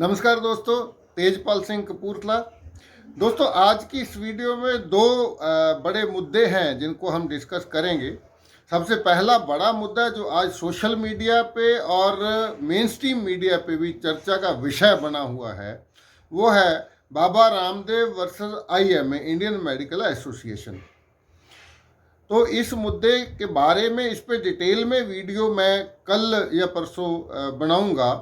नमस्कार दोस्तों, तेजपाल सिंह कपूरथला। दोस्तों, आज की इस वीडियो में दो बड़े मुद्दे हैं जिनको हम डिस्कस करेंगे। सबसे पहला बड़ा मुद्दा जो आज सोशल मीडिया पे और मेन स्ट्रीम मीडिया पे भी चर्चा का विषय बना हुआ है, वो है Baba Ramdev versus IMA, Indian medical association. तो इस मुद्दे के बारे में इस पे डिटेल में वीडियो मैं कल या परसों बनाऊंगा।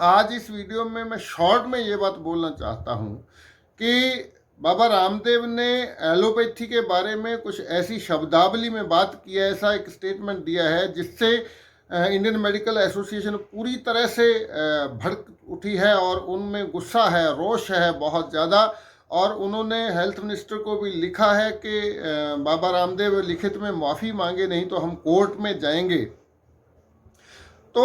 आज इस वीडियो में मैं शॉर्ट में ये बात बोलना चाहता हूँ कि बाबा रामदेव ने एलोपैथी के बारे में कुछ ऐसी शब्दावली में बात की है, ऐसा एक स्टेटमेंट दिया है जिससे इंडियन मेडिकल एसोसिएशन पूरी तरह से भड़क उठी है और उनमें गुस्सा है, रोष है बहुत ज़्यादा। और उन्होंने हेल्थ मिनिस्टर को भी लिखा है कि बाबा रामदेव लिखित में माफ़ी मांगे, नहीं तो हम कोर्ट में जाएंगे। तो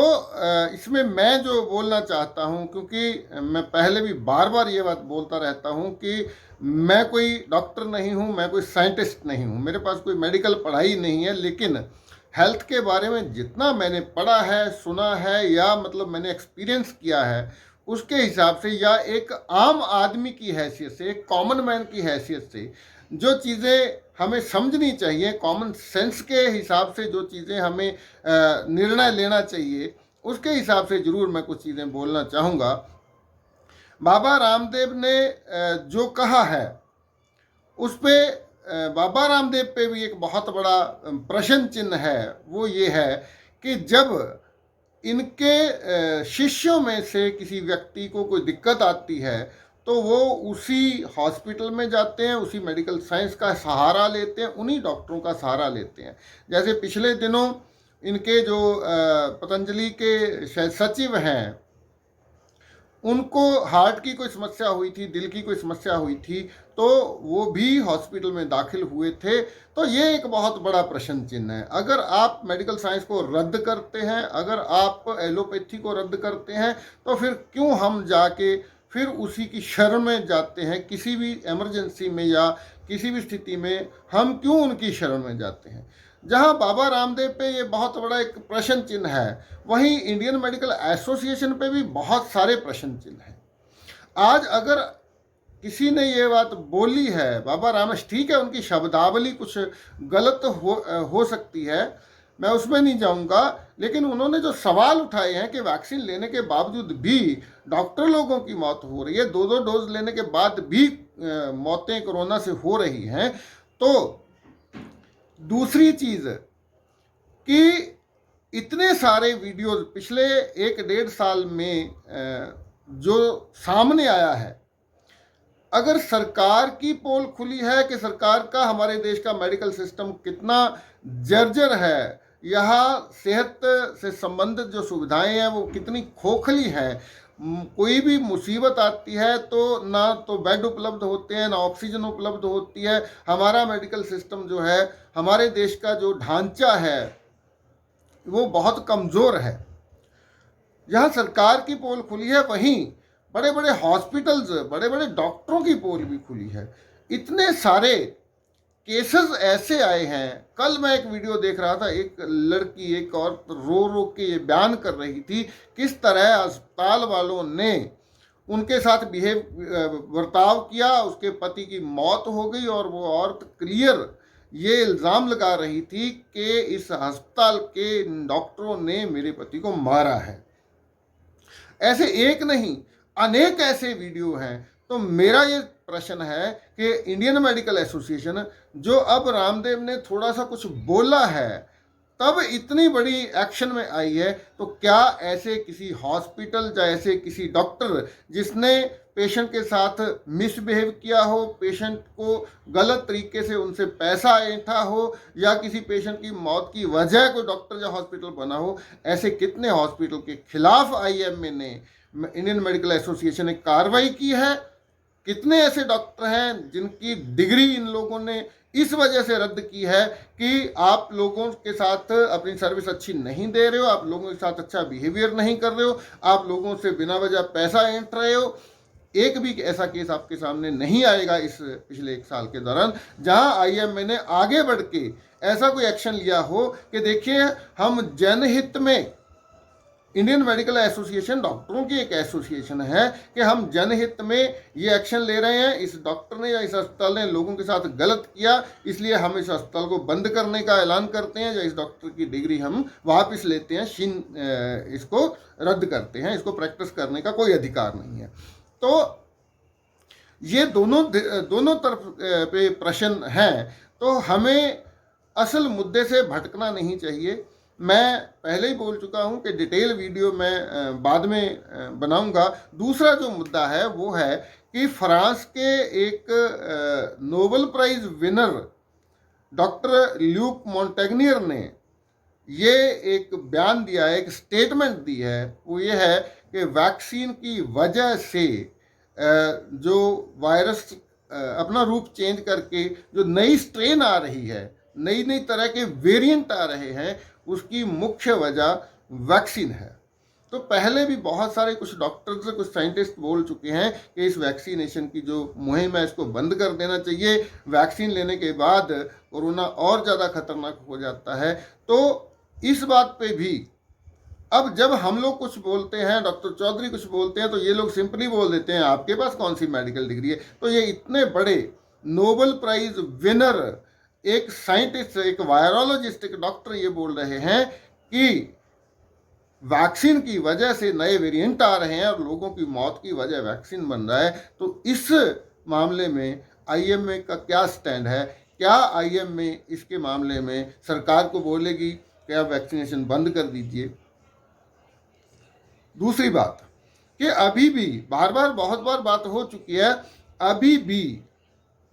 इसमें मैं जो बोलना चाहता हूं, क्योंकि मैं पहले भी बार बार ये बात बोलता रहता हूं कि मैं कोई डॉक्टर नहीं हूं, मैं कोई साइंटिस्ट नहीं हूं, मेरे पास कोई मेडिकल पढ़ाई नहीं है, लेकिन हेल्थ के बारे में जितना मैंने पढ़ा है, सुना है या मतलब मैंने एक्सपीरियंस किया है, उसके हिसाब से या एक आम आदमी की हैसियत से, एक कॉमन मैन की हैसियत से जो चीज़ें हमें समझनी चाहिए, कॉमन सेंस के हिसाब से जो चीज़ें हमें निर्णय लेना चाहिए, उसके हिसाब से ज़रूर मैं कुछ चीज़ें बोलना चाहूँगा। बाबा रामदेव ने जो कहा है उस पे बाबा रामदेव पे भी एक बहुत बड़ा प्रश्न चिन्ह है। वो ये है कि जब इनके शिष्यों में से किसी व्यक्ति को कोई दिक्कत आती है तो वो उसी हॉस्पिटल में जाते हैं, उसी मेडिकल साइंस का सहारा लेते हैं, उन्हीं डॉक्टरों का सहारा लेते हैं। जैसे पिछले दिनों इनके जो पतंजलि के शायद सचिव हैं, उनको हार्ट की कोई समस्या हुई थी, दिल की कोई समस्या हुई थी, तो वो भी हॉस्पिटल में दाखिल हुए थे। तो ये एक बहुत बड़ा प्रश्न चिन्ह है। अगर आप मेडिकल साइंस को रद्द करते हैं, अगर आप एलोपैथी को रद्द करते हैं, तो फिर क्यों हम जाके फिर उसी की शरण में जाते हैं? किसी भी इमरजेंसी में या किसी भी स्थिति में हम क्यों उनकी शरण में जाते हैं? जहां बाबा रामदेव पे ये बहुत बड़ा एक प्रश्न चिन्ह है, वहीं इंडियन मेडिकल एसोसिएशन पे भी बहुत सारे प्रश्न चिन्ह हैं। आज अगर किसी ने ये बात बोली है, बाबा रामेश, ठीक है, उनकी शब्दावली कुछ गलत हो सकती है, मैं उसमें नहीं जाऊंगा, लेकिन उन्होंने जो सवाल उठाए हैं कि वैक्सीन लेने के बावजूद भी डॉक्टर लोगों की मौत हो रही है, 2-2 डोज लेने के बाद भी मौतें कोरोना से हो रही हैं। तो दूसरी चीज़ कि इतने सारे वीडियोज पिछले 1-1.5 साल में जो सामने आया है, अगर सरकार की पोल खुली है कि सरकार का, हमारे देश का मेडिकल सिस्टम कितना जर्जर है, यहाँ सेहत से संबंधित जो सुविधाएं हैं वो कितनी खोखली हैं, कोई भी मुसीबत आती है तो ना तो बेड उपलब्ध होते हैं, ना ऑक्सीजन उपलब्ध होती है। हमारा मेडिकल सिस्टम जो है, हमारे देश का जो ढांचा है वो बहुत कमज़ोर है। जहाँ सरकार की पोल खुली है, वहीं बड़े बड़े हॉस्पिटल्स, बड़े बड़े डॉक्टरों की पोल भी खुली है। इतने सारे केसेस ऐसे आए हैं। कल मैं एक वीडियो देख रहा था, एक लड़की, एक औरत रो रो के ये बयान कर रही थी किस तरह अस्पताल वालों ने उनके साथ बर्ताव किया, उसके पति की मौत हो गई और वो औरत क्लियर ये इल्ज़ाम लगा रही थी कि इस अस्पताल के डॉक्टरों ने मेरे पति को मारा है। ऐसे एक नहीं, अनेक ऐसे वीडियो हैं। तो मेरा ये प्रश्न है कि इंडियन मेडिकल एसोसिएशन, जो अब रामदेव ने थोड़ा सा कुछ बोला है तब इतनी बड़ी एक्शन में आई है, तो क्या ऐसे किसी हॉस्पिटल या ऐसे किसी डॉक्टर जिसने पेशेंट के साथ मिसबिहेव किया हो, पेशेंट को गलत तरीके से उनसे पैसा ऐंठा हो, या किसी पेशेंट की मौत की वजह कोई डॉक्टर या हॉस्पिटल बना हो, ऐसे कितने हॉस्पिटल के खिलाफ आईएमए ने, इंडियन मेडिकल एसोसिएशन ने कार्रवाई की है? कितने ऐसे डॉक्टर हैं जिनकी डिग्री इन लोगों ने इस वजह से रद्द की है कि आप लोगों के साथ अपनी सर्विस अच्छी नहीं दे रहे हो, आप लोगों के साथ अच्छा बिहेवियर नहीं कर रहे हो, आप लोगों से बिना वजह पैसा ऐंठ रहे हो। एक भी ऐसा केस आपके सामने नहीं आएगा इस पिछले 1 साल के दौरान जहां आईएमए ने आगे बढ़ के ऐसा कोई एक्शन लिया हो कि देखिए हम जनहित में इंडियन मेडिकल एसोसिएशन डॉक्टरों की एक एसोसिएशन है कि हम जनहित में ये एक्शन ले रहे हैं, इस डॉक्टर ने या इस अस्पताल ने लोगों के साथ गलत किया, इसलिए हम इस अस्पताल को बंद करने का ऐलान करते हैं, या इस डॉक्टर की डिग्री हम वापस लेते हैं, इसको रद्द करते हैं, इसको प्रैक्टिस करने का कोई अधिकार नहीं है। तो ये दोनों तरफ पे प्रश्न हैं, तो हमें असल मुद्दे से भटकना नहीं चाहिए। मैं पहले ही बोल चुका हूं कि डिटेल वीडियो मैं बाद में बनाऊंगा। दूसरा जो मुद्दा है वो है कि फ्रांस के एक Nobel prize winner doctor Luc Montagnier ने ये एक बयान दिया है, एक स्टेटमेंट दी है। वो ये है कि वैक्सीन की वजह से जो वायरस अपना रूप चेंज करके जो नई स्ट्रेन आ रही है, नई नई तरह के वेरिएंट आ रहे हैं, उसकी मुख्य वजह वैक्सीन है। तो पहले भी बहुत सारे कुछ डॉक्टर्स, कुछ साइंटिस्ट बोल चुके हैं कि इस वैक्सीनेशन की जो मुहिम है इसको बंद कर देना चाहिए, वैक्सीन लेने के बाद कोरोना और ज़्यादा खतरनाक हो जाता है। तो इस बात पे भी अब जब हम लोग कुछ बोलते हैं, डॉक्टर चौधरी कुछ बोलते हैं, तो ये लोग सिंपली बोल देते हैं आपके पास कौन सी मेडिकल डिग्री है। तो ये इतने बड़े नोबेल प्राइज विनर एक साइंटिस्ट, एक वायरोलॉजिस्ट, एक डॉक्टर ये बोल रहे हैं कि वैक्सीन की वजह से नए वेरिएंट आ रहे हैं और लोगों की मौत की वजह वैक्सीन बन रहा है। तो इस मामले में आईएमए का क्या स्टैंड है? क्या आईएमए इसके मामले में सरकार को बोलेगी कि आप वैक्सीनेशन बंद कर दीजिए? दूसरी बात कि अभी भी बहुत बार बात हो चुकी है, अभी भी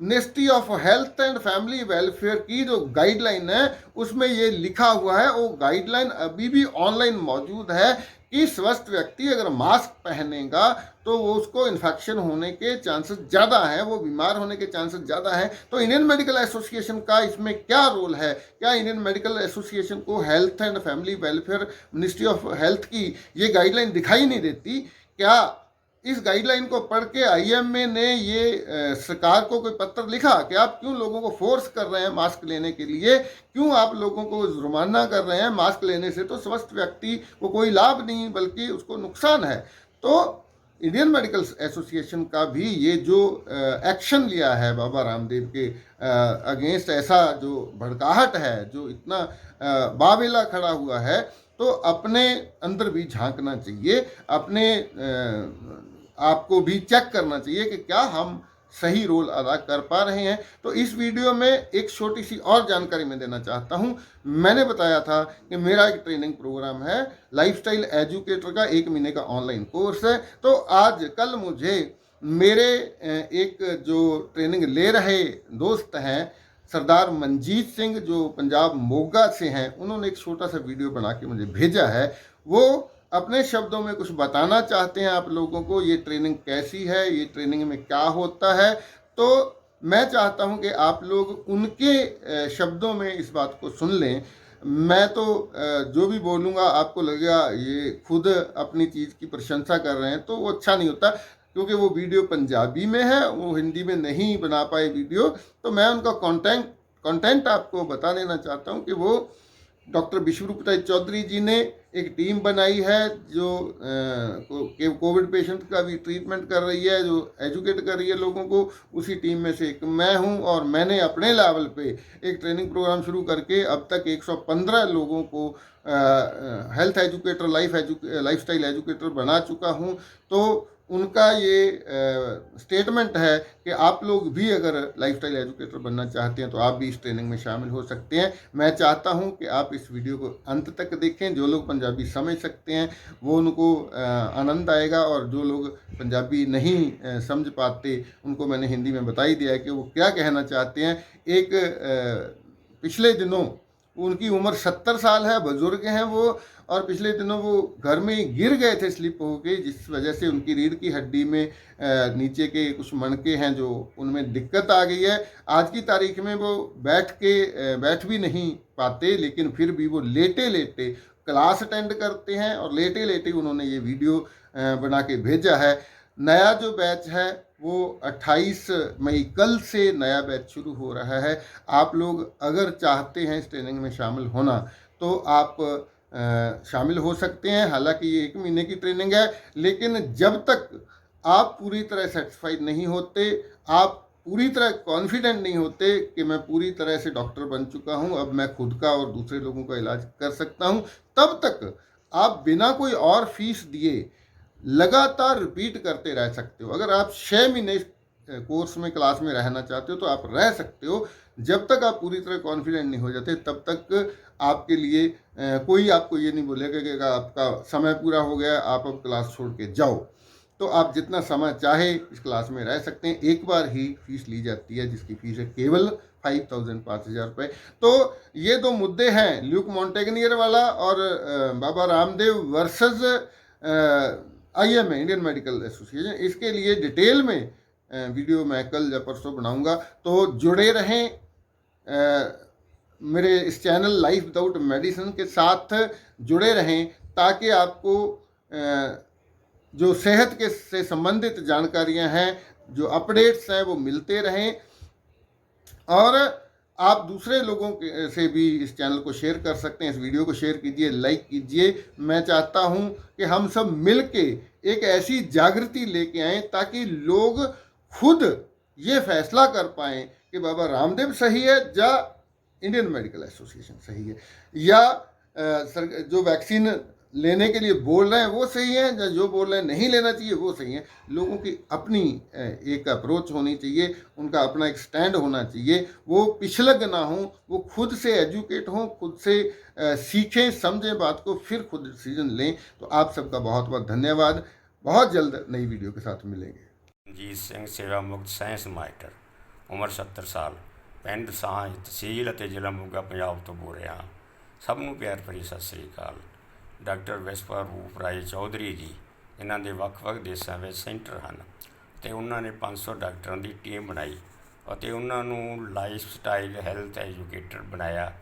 ministry of health and family welfare की जो गाइडलाइन है उसमें ये लिखा हुआ है, वो गाइडलाइन अभी भी ऑनलाइन मौजूद है कि स्वस्थ व्यक्ति अगर मास्क पहनेगा तो वो उसको इन्फेक्शन होने के चांसेस ज़्यादा हैं, वो बीमार होने के चांसेस ज़्यादा हैं। तो इंडियन मेडिकल एसोसिएशन का इसमें क्या रोल है? क्या इंडियन मेडिकल एसोसिएशन को health and family welfare ministry of health की ये गाइडलाइन दिखाई नहीं देती? क्या इस गाइडलाइन को पढ़ के आईएमए ने ये सरकार को कोई पत्र लिखा कि आप क्यों लोगों को फोर्स कर रहे हैं मास्क लेने के लिए, क्यों आप लोगों को जुर्माना कर रहे हैं? मास्क लेने से तो स्वस्थ व्यक्ति को कोई लाभ नहीं बल्कि उसको नुकसान है। तो इंडियन मेडिकल एसोसिएशन का भी ये जो एक्शन लिया है बाबा रामदेव के अगेंस्ट, ऐसा जो भड़काहट है, जो इतना बावेला खड़ा हुआ है, तो अपने अंदर भी झांकना चाहिए, अपने आपको भी चेक करना चाहिए कि क्या हम सही रोल अदा कर पा रहे हैं। तो इस वीडियो में एक छोटी सी और जानकारी मैं देना चाहता हूं। मैंने बताया था कि मेरा एक ट्रेनिंग प्रोग्राम है, लाइफस्टाइल एजुकेटर का 1 महीने का ऑनलाइन कोर्स है। तो आज कल मुझे मेरे एक जो ट्रेनिंग ले रहे दोस्त हैं सरदार मनजीत सिंह, जो पंजाब मोगा से हैं, उन्होंने एक छोटा सा वीडियो बना के मुझे भेजा है। वो अपने शब्दों में कुछ बताना चाहते हैं आप लोगों को, ये ट्रेनिंग कैसी है, ये ट्रेनिंग में क्या होता है। तो मैं चाहता हूं कि आप लोग उनके शब्दों में इस बात को सुन लें। मैं तो जो भी बोलूँगा आपको लगेगा ये खुद अपनी चीज़ की प्रशंसा कर रहे हैं, तो वो अच्छा नहीं होता, क्योंकि वो वीडियो पंजाबी में है, वो हिंदी में नहीं बना पाए वीडियो। तो मैं उनका कंटेंट आपको बता देना चाहता हूँ कि वो डॉक्टर विश्वरूप चौधरी जी ने एक टीम बनाई है जो कोविड पेशेंट का भी ट्रीटमेंट कर रही है, जो एजुकेट कर रही है लोगों को। उसी टीम में से एक मैं हूं, और मैंने अपने लेवल पे एक ट्रेनिंग प्रोग्राम शुरू करके अब तक 115 लोगों को हेल्थ एजुकेटर, लाइफस्टाइल एजुकेटर बना चुका हूं। तो उनका ये स्टेटमेंट है कि आप लोग भी अगर लाइफस्टाइल एजुकेटर बनना चाहते हैं तो आप भी इस ट्रेनिंग में शामिल हो सकते हैं। मैं चाहता हूं कि आप इस वीडियो को अंत तक देखें। जो लोग पंजाबी समझ सकते हैं वो उनको आनंद आएगा, और जो लोग पंजाबी नहीं समझ पाते उनको मैंने हिंदी में बता ही दिया है कि वो क्या कहना चाहते हैं। एक पिछले दिनों, उनकी उम्र 70 साल है, बुजुर्ग हैं वो, और पिछले दिनों वो घर में गिर गए थे स्लिप होके, जिस वजह से उनकी रीढ़ की हड्डी में नीचे के कुछ मणके हैं जो उनमें दिक्कत आ गई है। आज की तारीख में वो बैठ भी नहीं पाते, लेकिन फिर भी वो लेटे लेटे क्लास अटेंड करते हैं, और लेटे लेटे उन्होंने ये वीडियो बना के भेजा है। नया जो बैच है वो 28 मई, कल से नया बैच शुरू हो रहा है। आप लोग अगर चाहते हैं इस ट्रेनिंग में शामिल होना तो आप शामिल हो सकते हैं। हालांकि ये 1 महीने की ट्रेनिंग है, लेकिन जब तक आप पूरी तरह सेटिस्फाइड नहीं होते, आप पूरी तरह कॉन्फिडेंट नहीं होते कि मैं पूरी तरह से डॉक्टर बन चुका हूं, अब मैं खुद का और दूसरे लोगों का इलाज कर सकता हूं, तब तक आप बिना कोई और फीस दिए लगातार रिपीट करते रह सकते हो। अगर आप 6 महीने कोर्स में क्लास में रहना चाहते हो तो आप रह सकते हो। जब तक आप पूरी तरह कॉन्फिडेंट नहीं हो जाते, तब तक आपके लिए कोई आपको ये नहीं बोलेगा कि आपका समय पूरा हो गया, आप अब क्लास छोड़ के जाओ। तो आप जितना समय चाहे इस क्लास में रह सकते हैं। एक बार ही फीस ली जाती है, जिसकी फीस है केवल 5000 5,000 रुपये। तो ये दो मुद्दे हैं, ल्यूक मॉन्टेगनियर वाला और Baba Ramdev versus IMA, Indian medical association. इसके लिए डिटेल में वीडियो मैं कल या परसों बनाऊंगा, तो जुड़े रहें मेरे इस चैनल लाइफ विदाउट मेडिसिन के साथ जुड़े रहें, ताकि आपको जो सेहत के से संबंधित जानकारियां हैं, जो अपडेट्स हैं, वो मिलते रहें। और आप दूसरे लोगों के से भी इस चैनल को शेयर कर सकते हैं। इस वीडियो को शेयर कीजिए, लाइक कीजिए। मैं चाहता हूं कि हम सब मिल के एक ऐसी जागृति लेके आएँ ताकि लोग खुद ये फैसला कर पाएँ कि बाबा रामदेव सही है या इंडियन मेडिकल एसोसिएशन सही है, या जो वैक्सीन लेने के लिए बोल रहे हैं वो सही है, या जो बोल रहे हैं नहीं लेना चाहिए वो सही है। लोगों की अपनी एक अप्रोच होनी चाहिए, उनका अपना एक स्टैंड होना चाहिए। वो पिछलग ना हो, वो खुद से एजुकेट हों, खुद से सीखें, समझें बात को, फिर खुद डिसीजन लें। तो आप सबका बहुत बहुत धन्यवाद। बहुत जल्द नई वीडियो के साथ मिलेंगे। ਰਣਜੀਤ ਸਿੰਘ ਸੇਵਾ ਮੁਕਤ ਸਾਇੰਸ ਮਾਸਟਰ, ਉਮਰ 70 ਸਾਲ, ਪਿੰਡ ਸਾਂਝ, ਤਹਿਸੀਲ ਅਤੇ ਜ਼ਿਲ੍ਹਾ ਮੋਗਾ, ਪੰਜਾਬ ਤੋਂ ਬੋਲ ਰਿਹਾ। ਸਭ ਨੂੰ ਪਿਆਰ ਭਰੀ ਸਤਿ ਸ੍ਰੀ ਅਕਾਲ। ਡਾਕਟਰ ਵਿਸ਼ਵਰੂਪ ਰਾਏ ਚੌਧਰੀ ਜੀ, ਇਹਨਾਂ ਦੇ ਵੱਖ-ਵੱਖ ਦੇਸ਼ਾਂ ਵਿੱਚ ਸੈਂਟਰ ਹਨ ਅਤੇ ਉਹਨਾਂ ਨੇ 500 ਡਾਕਟਰਾਂ ਦੀ ਟੀਮ ਬਣਾਈ ਅਤੇ ਉਹਨਾਂ ਨੂੰ ਲਾਈਫ ਸਟਾਈਲ ਹੈਲਥ ਐਜੂਕੇਟਰ ਬਣਾਇਆ।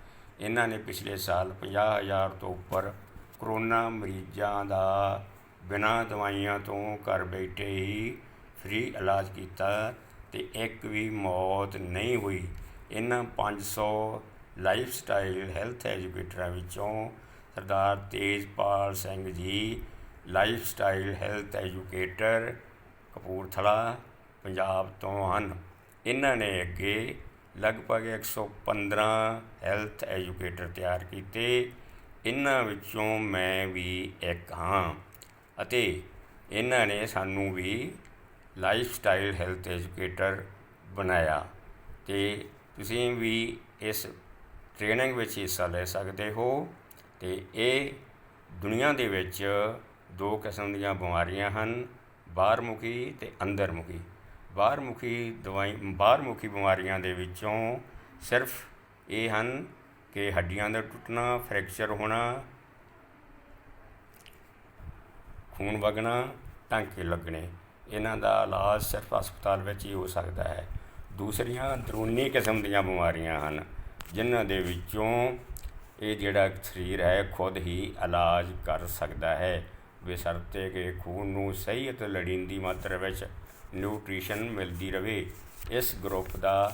ਇਹਨਾਂ ਨੇ ਪਿਛਲੇ ਸਾਲ 50,000 ਤੋਂ ਉੱਪਰ ਕਰੋਨਾ ਮਰੀਜ਼ਾਂ ਦਾ ਬਿਨਾਂ ਦਵਾਈਆਂ ਤੋਂ ਘਰ ਬੈਠੇ ਹੀ ਫ੍ਰੀ ਇਲਾਜ ਕੀਤਾ ਅਤੇ ਇੱਕ ਵੀ ਮੌਤ ਨਹੀਂ ਹੋਈ। ਇਹਨਾਂ 500 ਲਾਈਫ ਸਟਾਈਲ ਹੈਲਥ ਐਜੂਕੇਟਰਾਂ ਵਿੱਚੋਂ ਸਰਦਾਰ Tejpal Singh ji life style health educator Kapurthala, Punjab ਤੋਂ ਹਨ। ਇਹਨਾਂ ਨੇ ਅੱਗੇ ਲਗਭਗ 115 ਹੈਲਥ ਐਜੂਕੇਟਰ ਤਿਆਰ ਕੀਤੇ। ਇਹਨਾਂ ਵਿੱਚੋਂ ਮੈਂ ਵੀ ਇੱਕ ਹਾਂ ਅਤੇ ਇਹਨਾਂ ਨੇ ਸਾਨੂੰ ਵੀ ਲਾਈਫ ਸਟਾਈਲ ਹੈਲਥ ਐਜੂਕੇਟਰ ਬਣਾਇਆ ਅਤੇ ਤੁਸੀਂ ਵੀ ਇਸ ਟ੍ਰੇਨਿੰਗ ਵਿੱਚ ਹਿੱਸਾ ਲੈ ਸਕਦੇ ਹੋ। ਅਤੇ ਇਹ ਦੁਨੀਆ ਦੇ ਵਿੱਚ 2 ਕਿਸਮ ਦੀਆਂ ਬਿਮਾਰੀਆਂ ਹਨ, ਬਾਹਰਮੁਖੀ ਅਤੇ ਅੰਦਰਮੁਖੀ। ਬਾਹਰਮੁਖੀ ਬਿਮਾਰੀਆਂ ਦੇ ਵਿੱਚੋਂ ਸਿਰਫ ਇਹ ਹਨ ਕਿ ਹੱਡੀਆਂ ਦਾ ਟੁੱਟਣਾ, ਫ੍ਰੈਕਚਰ ਹੋਣਾ, ਖੂਨ ਵਗਣਾ, ਟਾਂਕੇ ਲੱਗਣੇ। ਇਹਨਾਂ ਦਾ ਇਲਾਜ ਸਿਰਫ ਹਸਪਤਾਲ ਵਿੱਚ ਹੀ ਹੋ ਸਕਦਾ ਹੈ। ਦੂਸਰੀਆਂ ਅੰਦਰੂਨੀ ਕਿਸਮ ਦੀਆਂ ਬਿਮਾਰੀਆਂ ਹਨ, ਜਿਨ੍ਹਾਂ ਦੇ ਵਿੱਚੋਂ ਇਹ ਜਿਹੜਾ ਸਰੀਰ ਹੈ ਖੁਦ ਹੀ ਇਲਾਜ ਕਰ ਸਕਦਾ ਹੈ, ਬਸ਼ਰਤੇ ਕਿ ਖੂਨ ਨੂੰ ਸਹੀ ਅਤੇ ਲੋੜੀਂਦੀ ਮਾਤਰਾ ਵਿੱਚ ਨਿਊਟ੍ਰੀਸ਼ਨ ਮਿਲਦੀ ਰਹੇ। ਇਸ ਗਰੁੱਪ ਦਾ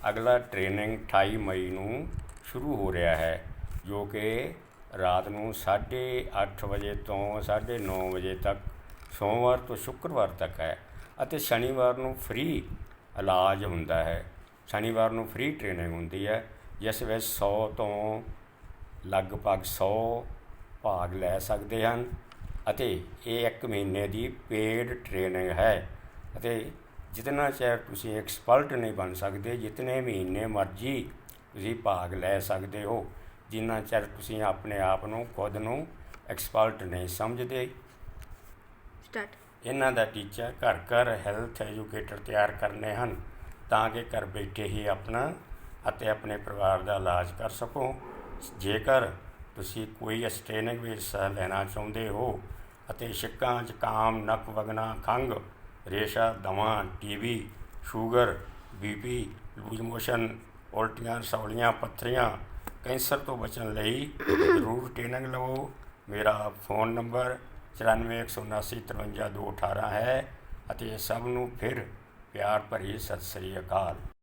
ਅਗਲਾ ਟ੍ਰੇਨਿੰਗ 28 ਮਈ ਨੂੰ ਸ਼ੁਰੂ ਹੋ ਰਿਹਾ ਹੈ, ਜੋ ਕਿ ਰਾਤ ਨੂੰ 8:30 ਵਜੇ ਤੋਂ 9:30 ਵਜੇ ਤੱਕ ਸੋਮਵਾਰ ਤੋਂ ਸ਼ੁੱਕਰਵਾਰ ਤੱਕ ਹੈ ਅਤੇ ਸ਼ਨੀਵਾਰ ਨੂੰ ਫ੍ਰੀ ਇਲਾਜ ਹੁੰਦਾ ਹੈ। ਸ਼ਨੀਵਾਰ ਨੂੰ ਫ੍ਰੀ ਟ੍ਰੇਨਿੰਗ ਹੁੰਦੀ ਹੈ, ਜਿਸ ਵਿੱਚ 100 ਤੋਂ ਲਗਭਗ 100 ਭਾਗ ਲੈ ਸਕਦੇ ਹਨ ਅਤੇ ਇਹ 1 ਮਹੀਨੇ ਦੀ ਪੇਡ ਟ੍ਰੇਨਿੰਗ ਹੈ। ਅਤੇ ਜਿਤਨਾ ਚਿਰ ਤੁਸੀਂ ਐਕਸਪਰਟ ਨਹੀਂ ਬਣ ਸਕਦੇ, ਜਿਤਨੇ ਮਹੀਨੇ ਮਰਜ਼ੀ ਤੁਸੀਂ ਭਾਗ ਲੈ ਸਕਦੇ ਹੋ, ਜਿੰਨਾ ਚਿਰ ਤੁਸੀਂ ਆਪਣੇ ਆਪ ਨੂੰ ਖੁਦ ਨੂੰ ਐਕਸਪਰਟ ਨਹੀਂ ਸਮਝਦੇ। ਇਹਨਾਂ ਦਾ ਟੀਚਾ ਘਰ ਘਰ ਹੈਲਥ ਐਜੂਕੇਟਰ ਤਿਆਰ ਕਰਨੇ ਹਨ, ਤਾਂ ਕਿ ਘਰ ਬੈਠੇ ਹੀ ਆਪਣਾ ਅਤੇ ਆਪਣੇ ਪਰਿਵਾਰ ਦਾ ਇਲਾਜ ਕਰ ਸਕੋ। ਜੇਕਰ ਤੁਸੀਂ ਕੋਈ ਇਸ ਟ੍ਰੇਨਿੰਗ ਵਿੱਚ ਹਿੱਸਾ ਲੈਣਾ ਚਾਹੁੰਦੇ ਹੋ ਅਤੇ ਛਿੱਕਾਂ, ਜ਼ੁਕਾਮ, ਨੱਕ ਵਗਣਾ, ਖੰਘ, ਰੇਸ਼ਾ, ਦਮਾ, TB, sugar, BP, loose motion, ਉਲਟੀਆਂ, ਰਸੌਲੀਆਂ, ਪੱਥਰੀਆਂ, ਕੈਂਸਰ ਤੋਂ ਬਚਣ ਲਈ ਜ਼ਰੂਰ ਟ੍ਰੇਨਿੰਗ ਲਵੋ। ਮੇਰਾ ਫ਼ੋਨ ਨੰਬਰ 94 179 53 218 ਹੈ ਅਤੇ ਸਭ ਨੂੰ ਫਿਰ ਪਿਆਰ ਭਰੀ ਸਤਿ ਸ੍ਰੀ ਅਕਾਲ।